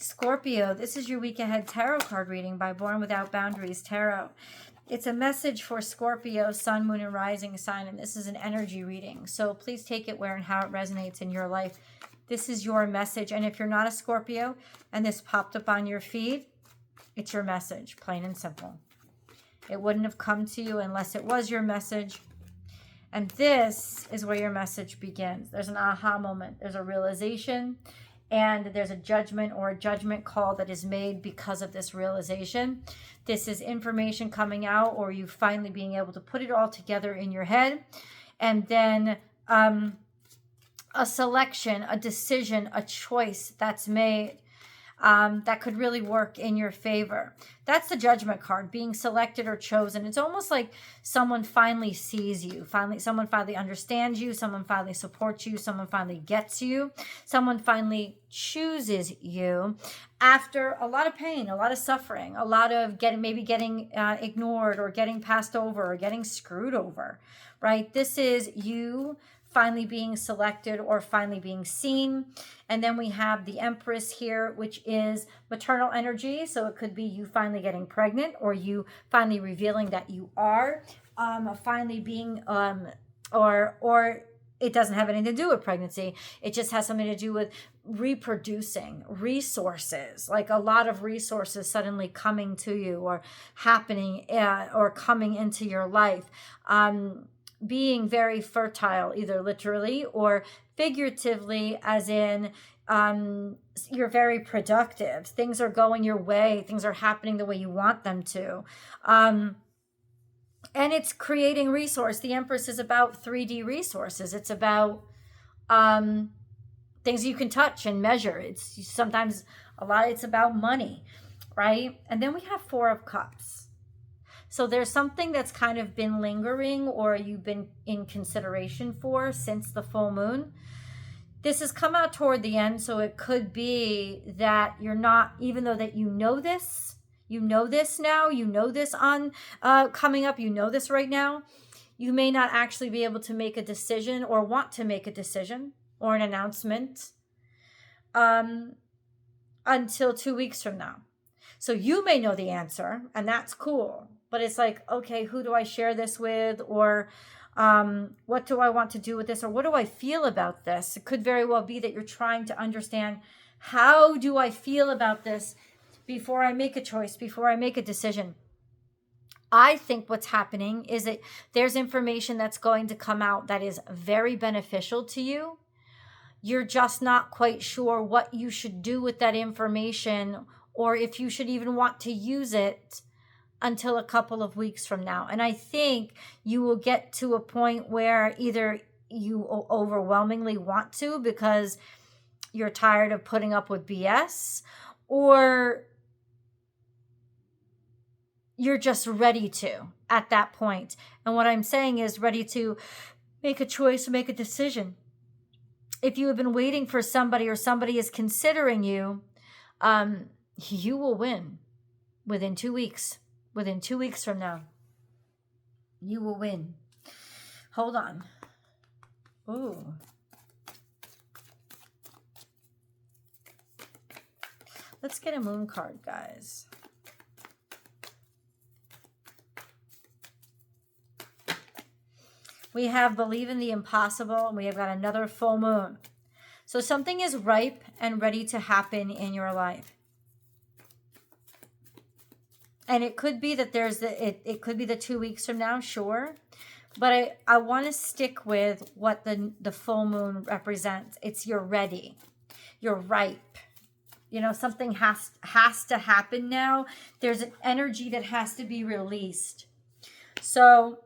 Scorpio, this is your week ahead tarot card reading by Born Without Boundaries Tarot. It's a message for Scorpio, sun, moon, and rising sign, and this is an energy reading. So please take it where and how it resonates in your life. This is your message. And if you're not a Scorpio and this popped up on your feed, it's your message, plain and simple. It wouldn't have come to you unless it was your message. And this is where your message begins. There's an aha moment. There's a realization. And there's a judgment or a judgment call that is made because of this realization. This is information coming out, or you finally being able to put it all together in your head. And then a selection, a decision, a choice that's made that could really work in your favor. That's the judgment card, being selected or chosen. It's almost like someone finally sees you. Someone finally understands you. Someone finally supports you. Someone finally gets you. Someone finally chooses you after a lot of pain, a lot of suffering, a lot of getting ignored or getting passed over or getting screwed over, right? This is you finally being selected or finally being seen. And then we have the Empress here, which is maternal energy. So it could be you finally getting pregnant, or you finally revealing that you are finally being, or it doesn't have anything to do with pregnancy. It just has something to do with reproducing, resources, like a lot of resources suddenly coming to you or happening or coming into your life. Being very fertile, either literally or figuratively, as in you're very productive. Things are going your way. Things are happening the way you want them to. And it's creating resource. The Empress is about 3D resources. It's about things you can touch and measure. It's sometimes it's about money, right? And then we have Four of Cups. So there's something that's kind of been lingering, or you've been in consideration for since the full moon. This has come out toward the end, so it could be that you're not, even though that you know this now, you know this on coming up, you know this right now, you may not actually be able to make a decision or want to make a decision or an announcement until 2 weeks from now. So you may know the answer, and that's cool. But it's like, okay, who do I share this with? Or what do I want to do with this? Or what do I feel about this? It could very well be that you're trying to understand, how do I feel about this before I make a choice, before I make a decision? I think what's happening is that there's information that's going to come out that is very beneficial to you. You're just not quite sure what you should do with that information, or if you should even want to use it until a couple of weeks from now. And I think you will get to a point where either you overwhelmingly want to because you're tired of putting up with BS, or you're just ready to at that point. And what I'm saying is ready to make a choice, make a decision. If you have been waiting for somebody, or somebody is considering you, you will win within 2 weeks. Within 2 weeks from now, you will win. Hold on. Ooh. Let's get a moon card, guys. We have believe in the impossible, and we have got another full moon. So something is ripe and ready to happen in your life. And it could be that it could be the 2 weeks from now, sure. But I want to stick with what the full moon represents. It's you're ready. You're ripe. Something has to happen now. There's an energy that has to be released. So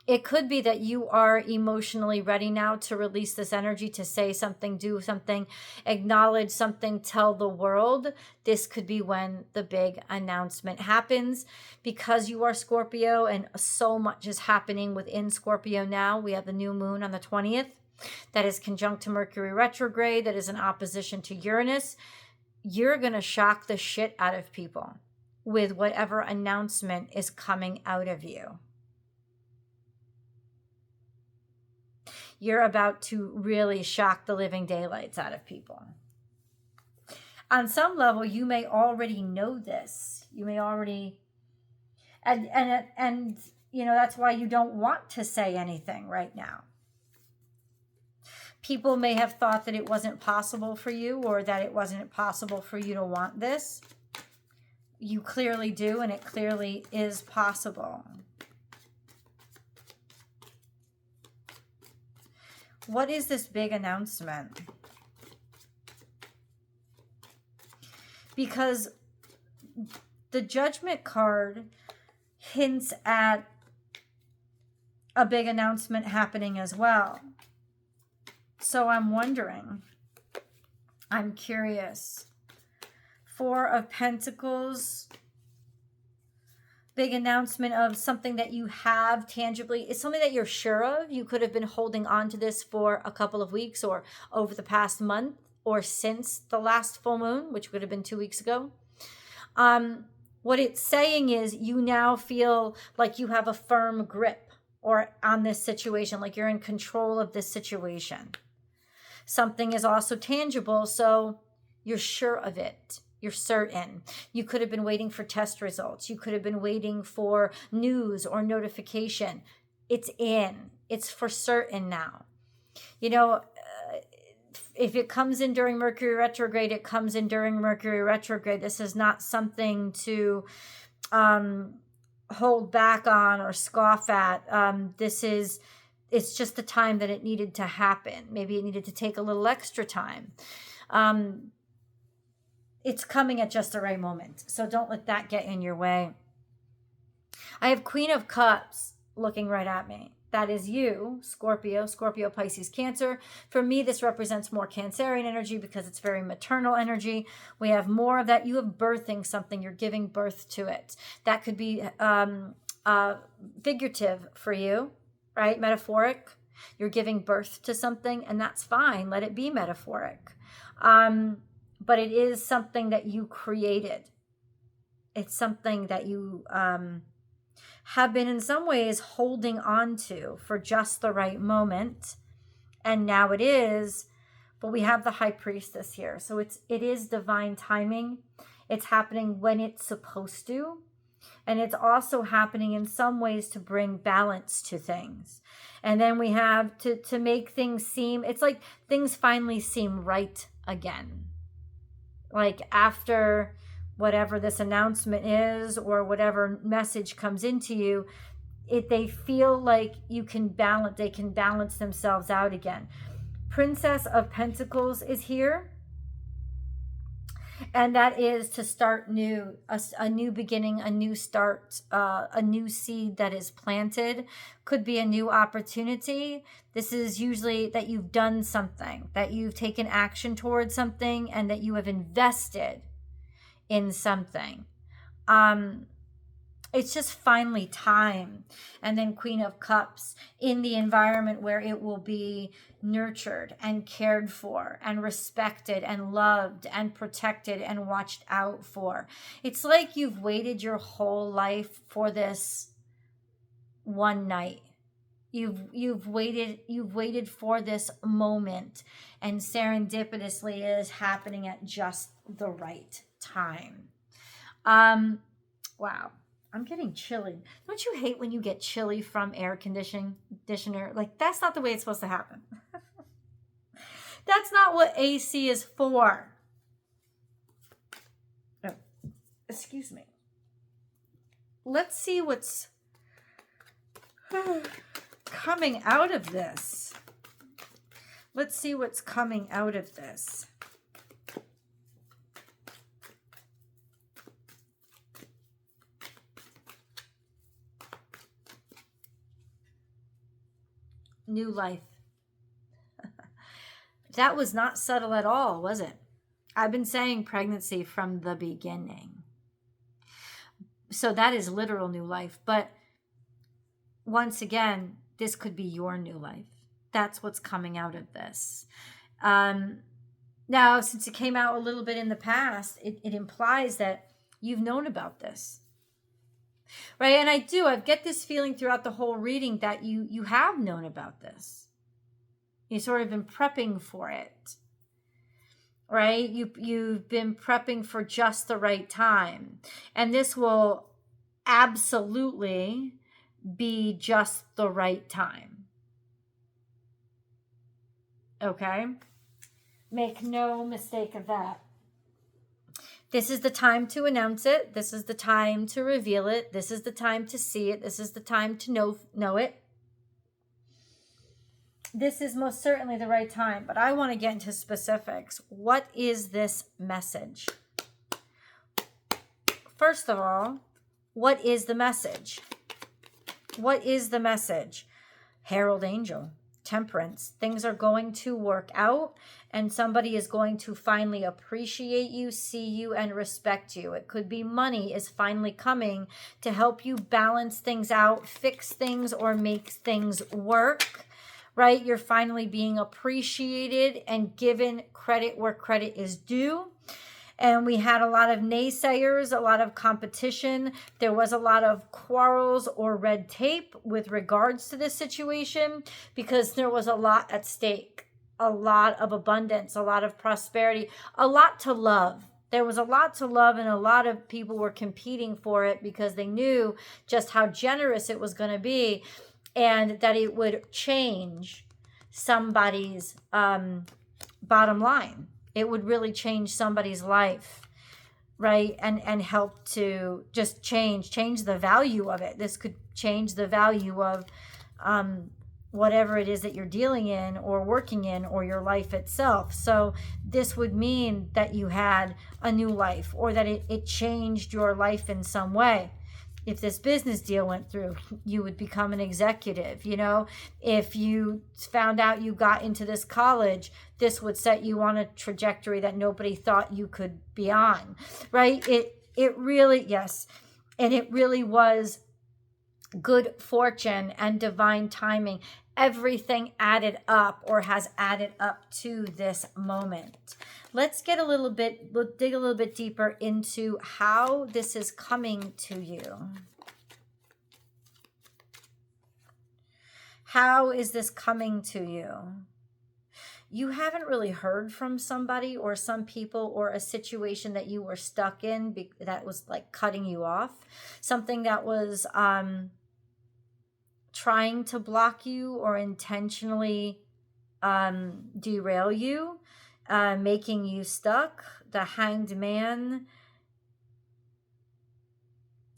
it could be that you are emotionally ready now to release this energy, to say something, do something, acknowledge something, tell the world. This could be when the big announcement happens, because you are Scorpio and so much is happening within Scorpio now. We have the new moon on the 20th that is conjunct to Mercury retrograde, that is in opposition to Uranus. You're going to shock the shit out of people with whatever announcement is coming out of you. You're about to really shock the living daylights out of people. On some level, you may already know this. You may already, and you know, that's why you don't want to say anything right now. People may have thought that it wasn't possible for you, or that it wasn't possible for you to want this. You clearly do, and it clearly is possible. What is this big announcement? Because the Judgment card hints at a big announcement happening as well. So I'm wondering, I'm curious. Four of Pentacles, big announcement of something that you have tangibly. It's something that you're sure of. You could have been holding on to this for a couple of weeks, or over the past month, or since the last full moon, which would have been 2 weeks ago. What it's saying is you now feel like you have a firm grip or on this situation, like you're in control of this situation. Something is also tangible, so you're sure of it. You're certain. You could have been waiting for test results. You could have been waiting for news or notification. It's in. It's for certain now. You know, if it comes in during Mercury retrograde, it comes in during Mercury retrograde. This is not something to hold back on or scoff at. It's just the time that it needed to happen. Maybe it needed to take a little extra time. It's coming at just the right moment. So don't let that get in your way. I have Queen of Cups looking right at me. That is you, Scorpio, Pisces, Cancer. For me, this represents more Cancerian energy because it's very maternal energy. We have more of that. You have birthing something. You're giving birth to it. That could be figurative for you, right? Metaphoric. You're giving birth to something, and that's fine. Let it be metaphoric. But it is something that you created. It's something that you have been in some ways holding on to for just the right moment. And now it is, but we have the High Priestess here. So it is divine timing. It's happening when it's supposed to. And it's also happening in some ways to bring balance to things. And then we have to make things seem, it's like things finally seem right again. Like after whatever this announcement is, or whatever message comes into you, they feel like they can balance themselves out again. Princess of Pentacles is here. And that is to start new, a new beginning, a new start, a new seed that is planted. Could be a new opportunity. This is usually that you've done something, that you've taken action towards something, and that you have invested in something. It's just finally time. And then Queen of Cups, in the environment where it will be nurtured and cared for and respected and loved and protected and watched out for. It's like you've waited your whole life for this one night. You've waited for this moment, and serendipitously it is happening at just the right time. Wow. I'm getting chilly. Don't you hate when you get chilly from air conditioner? Like, that's not the way it's supposed to happen. That's not what AC is for. Oh, excuse me. Let's see what's coming out of this. Let's see what's coming out of this. New life. That was not subtle at all, was it? I've been saying pregnancy from the beginning. So that is literal new life. But once again, this could be your new life. That's what's coming out of this. Now, since it came out a little bit in the past, it implies that you've known about this. Right? And I get this feeling throughout the whole reading that you have known about this. You've sort of been prepping for it. right? You've been prepping for just the right time. And this will absolutely be just the right time. Okay? Make no mistake of that. This is the time to announce it. This is the time to reveal it. This is the time to see it. This is the time to know it. This is most certainly the right time, but I want to get into specifics. What is this message? First of all, what is the message? What is the message? Herald angel, temperance. Things are going to work out, and somebody is going to finally appreciate you, see you, and respect you. It could be money is finally coming to help you balance things out, fix things, or make things work. Right? You're finally being appreciated and given credit where credit is due. And we had a lot of naysayers, a lot of competition. There was a lot of quarrels or red tape with regards to this situation because there was a lot at stake, a lot of abundance, a lot of prosperity, a lot to love. There was a lot to love, and a lot of people were competing for it because they knew just how generous it was going to be, and that it would change somebody's bottom line. It would really change somebody's life, right? And help to just change the value of it. This could change the value of whatever it is that you're dealing in or working in, or your life itself. So this would mean that you had a new life, or that it changed your life in some way. If this business deal went through, you would become an executive. If you found out you got into this college, this would set you on a trajectory that nobody thought you could be on, right? It really, yes. And it really was good fortune and divine timing. Everything added up, or has added up to this moment. Let's dig a little bit deeper into how this is coming to you. How is this coming to you? You haven't really heard from somebody or some people or a situation that you were stuck in that was like cutting you off. Something that was trying to block you or intentionally derail you, making you stuck. The Hanged Man.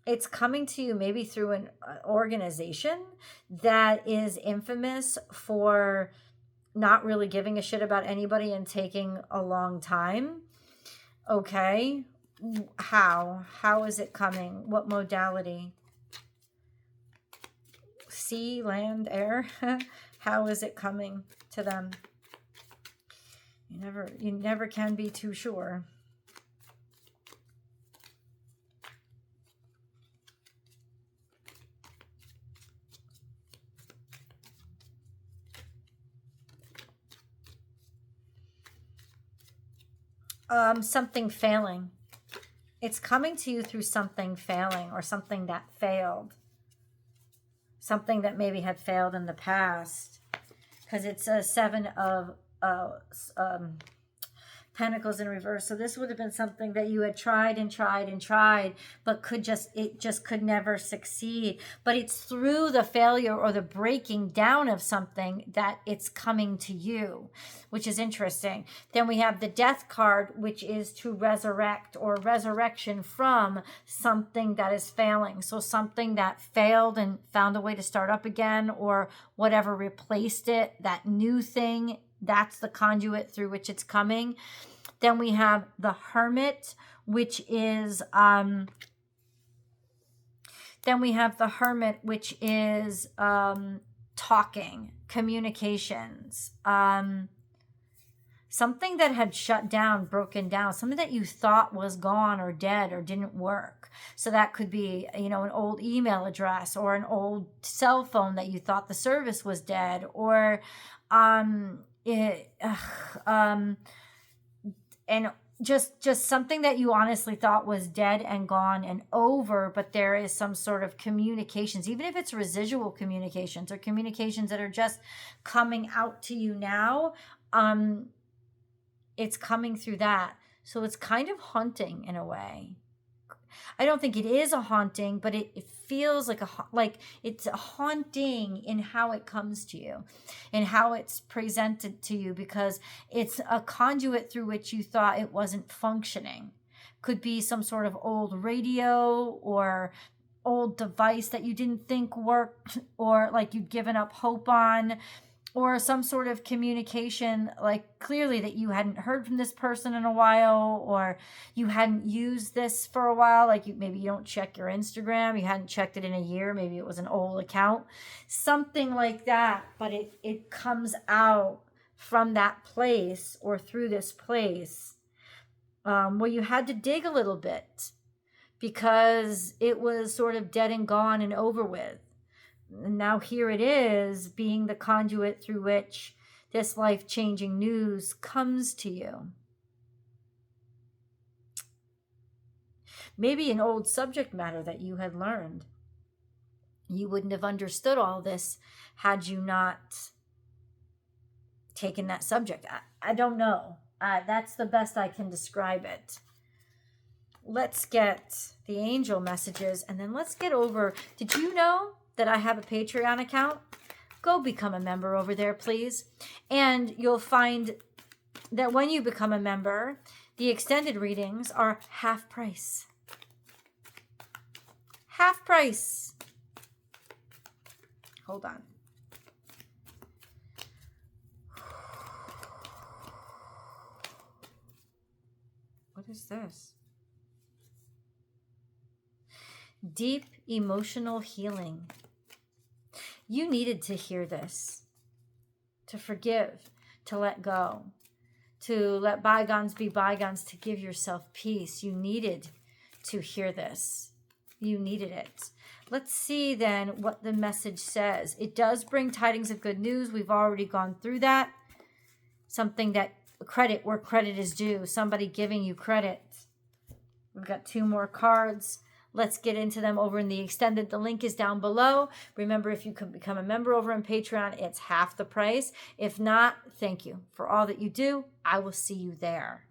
It's coming to you maybe through an organization that is infamous for not really giving a shit about anybody and taking a long time. Okay. How is it coming? What modality? Sea, land, air? How is it coming to them? You never can be too sure. Something failing. It's coming to you through something failing, or something that failed. Something that maybe had failed in the past. Because it's a 7 of Pentacles in reverse. So this would have been something that you had tried and tried and tried, but it just could never succeed. But it's through the failure or the breaking down of something that it's coming to you, which is interesting. Then we have the Death card, which is to resurrect, or resurrection from something that is failing. So something that failed and found a way to start up again, or whatever replaced it, that new thing. That's the conduit through which it's coming. Then we have the Hermit, which is talking, communications, something that had shut down, broken down, something that you thought was gone or dead or didn't work. So that could be, an old email address, or an old cell phone that you thought the service was dead, or and just something that you honestly thought was dead and gone and over, but there is some sort of communications, even if it's residual communications or communications that are just coming out to you now. it's coming through that. So it's kind of haunting in a way. I don't think it is a haunting, but it feels like it's a haunting in how it comes to you and how it's presented to you, because it's a conduit through which you thought it wasn't functioning. Could be some sort of old radio or old device that you didn't think worked, or like you'd given up hope on, or some sort of communication, like clearly that you hadn't heard from this person in a while, or you hadn't used this for a while. Like maybe you don't check your Instagram, you hadn't checked it in a year, maybe it was an old account, something like that. But it comes out from that place or through this place where you had to dig a little bit because it was sort of dead and gone and over with. And now here it is, being the conduit through which this life-changing news comes to you. Maybe an old subject matter that you had learned. You wouldn't have understood all this had you not taken that subject. I don't know. That's the best I can describe it. Let's get the angel messages, and then let's get over. Did you know that I have a Patreon account? Go become a member over there, please. And you'll find that when you become a member, the extended readings are half price. Half price. Hold on. What is this? Deep emotional healing. You needed to hear this, to forgive, to let go, to let bygones be bygones, to give yourself peace. You needed to hear this. You needed it. Let's see then what the message says. It does bring tidings of good news. We've already gone through that. Something that credit where credit is due. Somebody giving you credit. We've got 2 more cards. Let's get into them over in the extended. The link is down below. Remember, if you can become a member over on Patreon, it's half the price. If not, thank you for all that you do. I will see you there.